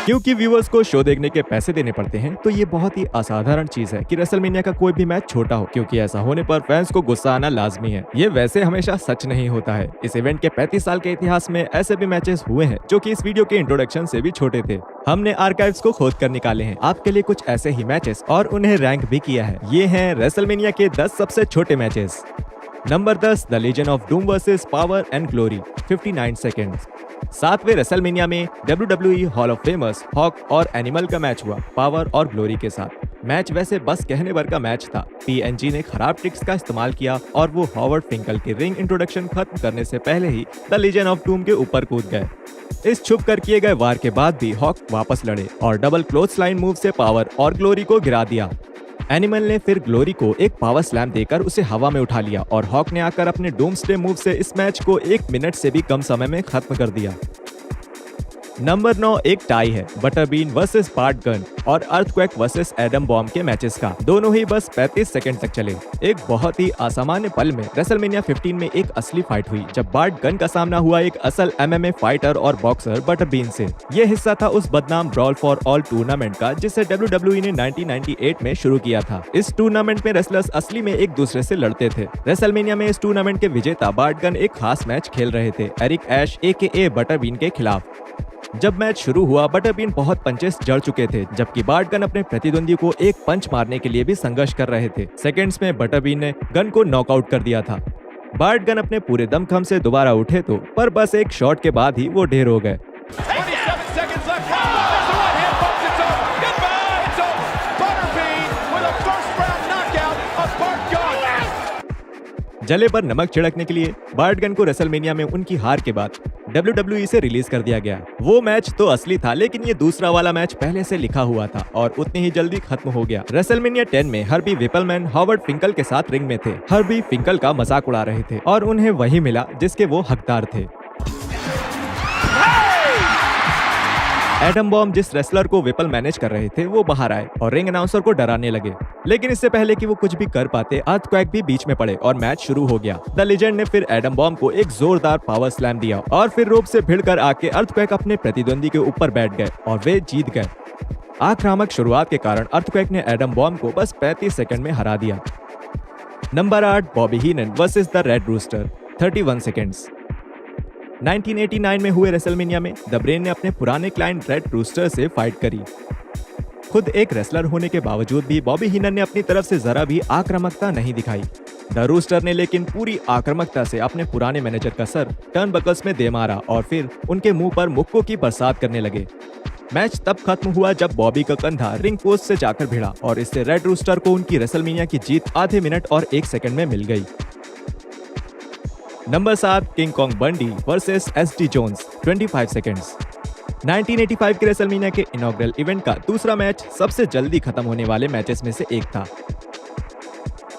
क्योंकि व्यूअर्स को शो देखने के पैसे देने पड़ते हैं, तो ये बहुत ही असाधारण चीज है कि रेसलमेनिया का कोई भी मैच छोटा हो, क्योंकि ऐसा होने पर फैंस को गुस्सा आना लाजमी है। ये वैसे हमेशा सच नहीं होता है। इस इवेंट के 35 साल के इतिहास में ऐसे भी मैचेस हुए हैं जो कि इस वीडियो के इंट्रोडक्शन से भी छोटे थे। हमने आर्काइव्स को खोद कर निकाले हैं आपके लिए कुछ ऐसे ही मैचेस और उन्हें रैंक भी किया है। ये हैं रेसलमेनिया के 10 सबसे छोटे matches. Number 10, the Legion of Doom versus Power and Glory, 59 seconds. 7वें रेसलमेनिया में WWE Hall of Famers Hawk और एनिमल का मैच हुआ पावर और ग्लोरी के साथ। मैच वैसे बस कहने भर का मैच था। PNG ने खराब ट्रिक्स का इस्तेमाल किया और वो हॉवर्ड फिंकल के रिंग इंट्रोडक्शन खत्म करने से पहले ही द लीजन ऑफ डूम के ऊपर कूद गए। इस छुप कर किए गए वार के बाद भी हॉक वापस लड़े और डबल क्लोथ लाइन मूव से पावर और ग्लोरी को गिरा दिया। एनिमल ने फिर ग्लोरी को एक पावर स्लैम देकर उसे हवा में उठा लिया और हॉक ने आकर अपने डूम्सडे मूव से इस मैच को 1 मिनट से भी कम समय में खत्म कर दिया। नंबर 9 एक टाई है बटरबीन वर्सेस बार्ट गन और अर्थक्वेक वर्सेस एडम बॉम्ब के मैचेस का। दोनों ही बस 35 सेकंड तक चले। एक बहुत ही असामान्य पल में रेसलमेनिया 15 में एक असली फाइट हुई जब बार्ट गन का सामना हुआ एक असल MMA फाइटर और बॉक्सर बटरबीन से। यह हिस्सा था उस बदनाम ब्रॉल फॉर ऑल टूर्नामेंट का जिसे WWE ने 1998 में शुरू किया था। इस टूर्नामेंट में रेसलर्स असली में एक दूसरे से लड़ते थे। रेसलमेनिया में इस टूर्नामेंट के विजेता बार्ट गन एक खास मैच खेल रहे थे एरिक एश AKA बटरबीन के खिलाफ। जब मैच शुरू हुआ बटरबीन बहुत पंचेस जड़ चुके थे, जबकि बार्ट गन अपने प्रतिद्वंदी को एक पंच मारने के लिए भी संघर्ष कर रहे थे। सेकंड्स में बटरबीन ने गन को नॉकआउट कर दिया था। बार्ट गन अपने पूरे दमखम से दोबारा उठे तो पर बस एक शॉट के बाद ही वो ढेर हो गए। जले पर नमक छिड़कने के लिए बार्ट गन को रेसलमेनिया में उनकी हार के बाद WWE से रिलीज कर दिया गया। वो मैच तो असली था, लेकिन ये दूसरा वाला मैच पहले से लिखा हुआ था और उतनी ही जल्दी खत्म हो गया। रेसलमेनिया 10 में हर्बी विपलमैन हॉवर्ड फिंकल के साथ रिंग में थे। हर्बी फिंकल का मजाक उड़ा रहे थे और उन्हें वही मिला जिसके वो हकदार थे। एडम बॉम्ब जिस रेसलर को विपल मैनेज कर रहे थे वो बाहर आए और रिंग अनाउंसर को डराने लगे, लेकिन इससे पहले कि वो कुछ भी कर पाते अर्थक्वेक भी बीच में पड़े और मैच शुरू हो गया। द लेजेंड ने फिर एडम बॉम्ब को एक जोरदार पावर स्लैम दिया और फिर रोप से भिड़कर आके अर्थक्वेक अपने प्रतिद्वंदी के ऊपर बैठ गए और वे जीत गए। आक्रामक शुरुआत के कारण अर्थक्वेक ने एडम बॉम्ब को बस 35 सेकंड में हरा दिया। Number 8 Bobby Heenan versus the Red Rooster, 31 seconds. 1989 में हुए रेसलमेनिया में द ब्रेन ने अपने पुराने क्लाइंट रेड रूस्टर से फाइट करी। खुद एक रेसलर होने के बावजूद भी बॉबी हीनन ने अपनी तरफ से जरा भी आक्रामकता नहीं दिखाई। द रूस्टर ने लेकिन पूरी आक्रामकता से अपने पुराने मैनेजर का सर टर्नबकल्स में दे मारा और फिर उनके मुंह पर मुक्कों की बरसात करने लगे। मैच तब खत्म हुआ जब बॉबी का कंधा रिंग पोस्ट से जाकर भिड़ा और इससे रेड रूस्टर को उनकी रेसलमेनिया की जीत आधे मिनट और 1 सेकंड में मिल गई। नंबर 7 किंग कॉन्ग बंडी वर्सेस SD जोन्स, 25 सेकेंड्स। 1985 के रेसलमेनिया के इनॉग्रल इवेंट का दूसरा मैच सबसे जल्दी खत्म होने वाले मैचेस में से एक था।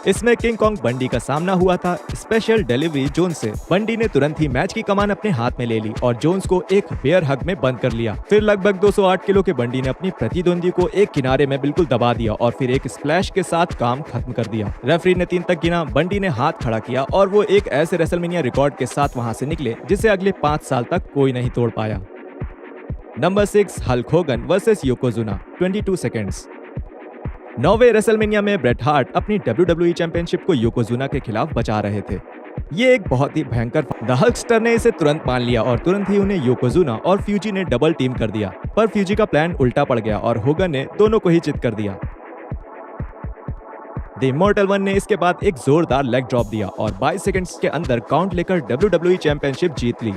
इसमें किंग कॉन्ग बंडी का सामना हुआ था स्पेशल डिलीवरी जोन्स से। बंडी ने तुरंत ही मैच की कमान अपने हाथ में ले ली और जोन्स को एक बेयर हग में बंद कर लिया। फिर लगभग 208 किलो के बंडी ने अपनी प्रतिद्वंदी को एक किनारे में बिल्कुल दबा दिया और फिर एक स्प्लैश के साथ काम खत्म कर दिया। रेफरी ने 3 तक गिना, बंडी ने हाथ खड़ा किया और वो एक ऐसे रेसलमेनिया रिकॉर्ड के साथ वहां से निकले जिसे अगले 5 साल तक कोई नहीं तोड़ पाया। Number 6 Hulk Hogan versus Yokozuna, 22 seconds. 9वें रेसलमेनिया में ब्रेट हार्ट अपनी WWE चैंपियनशिप को योकोजुना के खिलाफ बचा रहे थे। ये एक बहुत ही भयंकर द हल्कस्टर ने इसे तुरंत मान लिया और तुरंत ही उन्हें योकोजुना और फ्यूजी ने डबल टीम कर दिया, पर फ्यूजी का प्लान उल्टा पड़ गया और होगन ने दोनों को ही चित कर दिया। द इमॉर्टल वन ने इसके बाद एक जोरदार लेग ड्रॉप दिया और 22 सेकंड्स के अंदर काउंट लेकर WWE चैंपियनशिप जीत ली।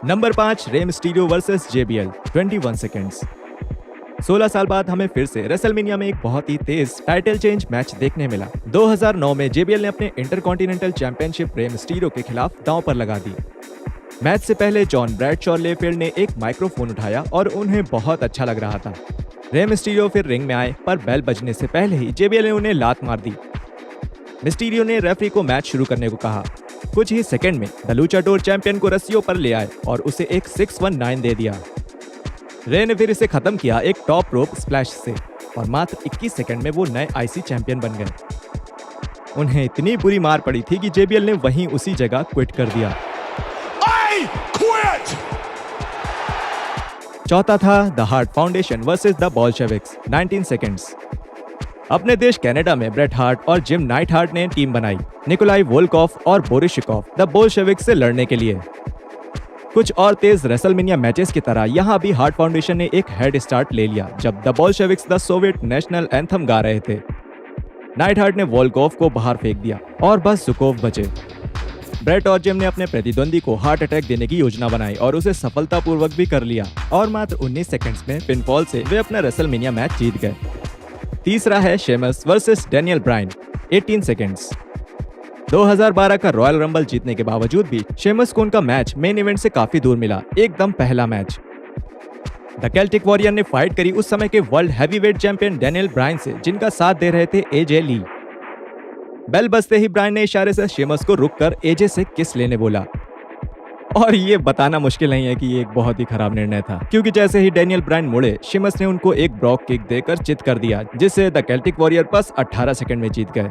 Number 5 Rey Mysterio versus JBL, 21 seconds. 16 साल बाद हमें फिर से रेसलमेनिया में एक बहुत ही तेज टाइटल चेंज मैच देखने मिला। 2009 में JBL ने अपने इंटरकॉन्टिनेंटल चैंपियनशिप रे मिस्टीरियो के खिलाफ दांव पर लगा दी। मैच से पहले जॉन ब्रैडशॉ लेफील्ड ने एक माइक्रोफोन उठाया और उन्हें बहुत अच्छा लग रहा था। रे मिस्टीरियो फिर रिंग में आए, पर बेल बजने से पहले ही JBL ने उन्हें लात मार दी। मिस्टीरियो ने रेफरी को मैच शुरू करने को कहा। कुछ ही सेकंड में द लूचाडोर चैंपियन को रस्सियों पर ले आए और उसे एक 619 दे दिया। रे ने फिर इसे खत्म किया एक टॉप रोप स्प्लैश से और मात्र 21 सेकंड में वो नए IC चैंपियन बन गए। उन्हें इतनी बुरी मार पड़ी थी कि JBL ने वहीं उसी जगह क्विट कर दिया। चौथा था the heart foundation versus the Bolsheviks 19 seconds. अपने देश कनाडा में ब्रेट हार्ट और जिम नाइट हार्ट ने टीम बनाई निकोलाई वोल्कोव और बोरिस शिकोव द बोल्शेविक्स से लड़ने के लिए। कुछ और तेज रेसलमेनिया मैचेस की तरह यहाँ भी हार्ट फाउंडेशन ने एक हेड स्टार्ट ले लिया जब the Bolsheviks the Soviet national anthem गा रहे थे। नाइट हार्ट ने वोल्कोव को बाहर फेंक दिया और बस सुकोव बचे। ब्रेट और जिम ने अपने प्रतिद्वंदी को हार्ट अटैक देने की योजना बनाई और उसे सफलतापूर्वक भी कर लिया और मात्र 19 सेकंड्स में पिनफॉल से वे अपना रेसलमेनिया मैच जीत गए। तीसरा है Sheamus versus Daniel Bryan 18 seconds. 2012 का रॉयल रंबल जीतने के बावजूद भी शेमस को उनका मैच मेन इवेंट से काफी दूर मिला, एकदम पहला मैच। द केल्टिक वॉरियर ने फाइट करी उस समय के world heavyweight champion Daniel Bryan से, जिनका साथ दे रहे थे एजे ली। बेल बजते ही ब्रायन ने इशारे से शेमस को रुककर एजे से किस लेने बोला और ये बताना मुश्किल नहीं है कि ये एक बहुत ही खराब निर्णय था, क्योंकि जैसे ही डैनियल ब्रायन मुड़े शेमस ने उनको एक ब्रॉक किक देकर चित कर दिया, जिससे द केल्टिक वॉरियर बस 18 सेकंड में जीत गए।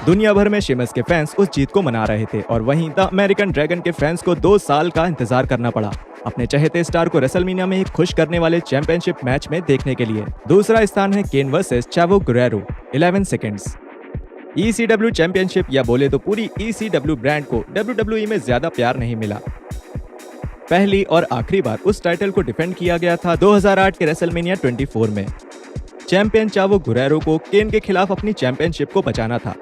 दुनिया भर में शेमस के फैंस उस जीत को मना रहे थे और वहीं द अमेरिकन ड्रैगन के फैंस को 2 साल का इंतजार करना पड़ा अपने चहेते स्टार को रेसलमेनिया में एक खुश करने वाले चैंपियनशिप मैच में देखने के लिए। दूसरा स्थान है Kane versus Chavo Guerrero 11 seconds. ECW championship या बोले तो पूरी ECW ब्रांड को WWE में ज्यादा प्यार नहीं मिला। पहली और आखिरी बार उस टाइटल को डिफेंड किया गया था 2008 के रेसलमेनिया 24 में। चैंपियन चावो गुरेरो को केन के खिलाफ अपनी चैंपियनशिप को बचाना था।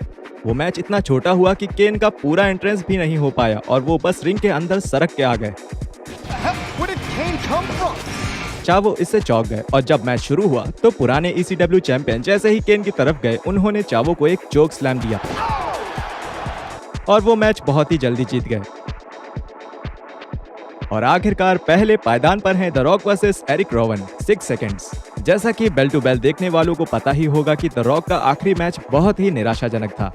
वो मैच इतना छोटा हुआ कि केन का पूरा एंट्रेंस भी नहीं हो पाया और वो बस रिंग के अंदर सरक के आ गए। चावो इससे चौंक गए और जब मैच शुरू हुआ तो पुराने ECW चैंपियन जैसे ही केन की तरफ गए, उन्होंने चावो को एक चोक स्लैम दिया और वो मैच बहुत ही जल्दी जीत गए। और आखिरकार पहले पायदान पर हैं The Rock versus Eric Rowan 6 seconds. जैसा कि बेल टू बेल देखने वालों को पता ही होगा कि द रॉक का आखिरी मैच बहुत ही निराशाजनक था।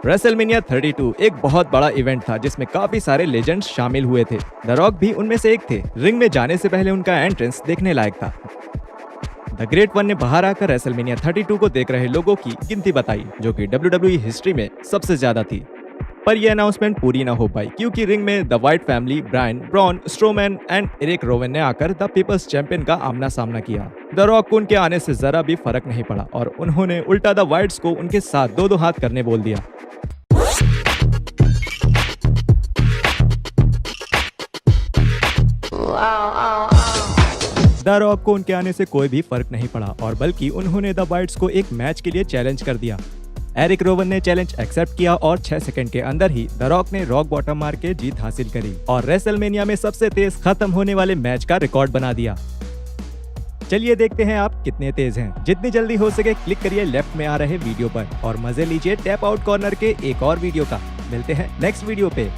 रेसलमेनिया 32 एक बहुत बड़ा इवेंट था जिसमें काफी सारे लेजेंड्स शामिल हुए थे। द रॉक भी उनमें से एक थे। रिंग में जाने से पहले उनका एंट्रेंस देखने लायक था। द ग्रेट वन ने बाहर आकर रेसलमेनिया 32 को देख रहे लोगों की गिनती बताई, जो कि WWE हिस्ट्री में सबसे ज्यादा थी। पर यह अनाउंसमेंट पूरी ना हो पाई क्योंकि रिंग में the Wyatt Family Bryan, Braun Strowman and Eric Rowan ने आकर द पीपल्स चैंपियन का आमना सामना किया। द रॉक को उनके आने से जरा भी फर्क नहीं पड़ा और उन्होंने उल्टा द व्हाइट्स को उनके साथ 2-2 हाथ करने बोल दिया। द रॉक को उनके आने से कोई भी फर्क नहीं पड़ा और बल्कि उन्होंने द व्हाइट्स को एक मैच के लिए चैलेंज कर दिया। एरिक रोवन ने चैलेंज एक्सेप्ट किया और 6 सेकंड के अंदर ही द रॉक ने रॉक बॉटम मार के जीत हासिल करी और रेसलमेनिया में सबसे तेज खत्म होने वाले मैच का रिकॉर्ड बना दिया। चलिए देखते हैं आप कितने तेज हैं। जितनी जल्दी हो सके क्लिक करिए लेफ्ट में आ रहे वीडियो पर और मजे लीजिए टैप आउट कॉर्नर के एक और वीडियो का। मिलते हैं नेक्स्ट वीडियो पे।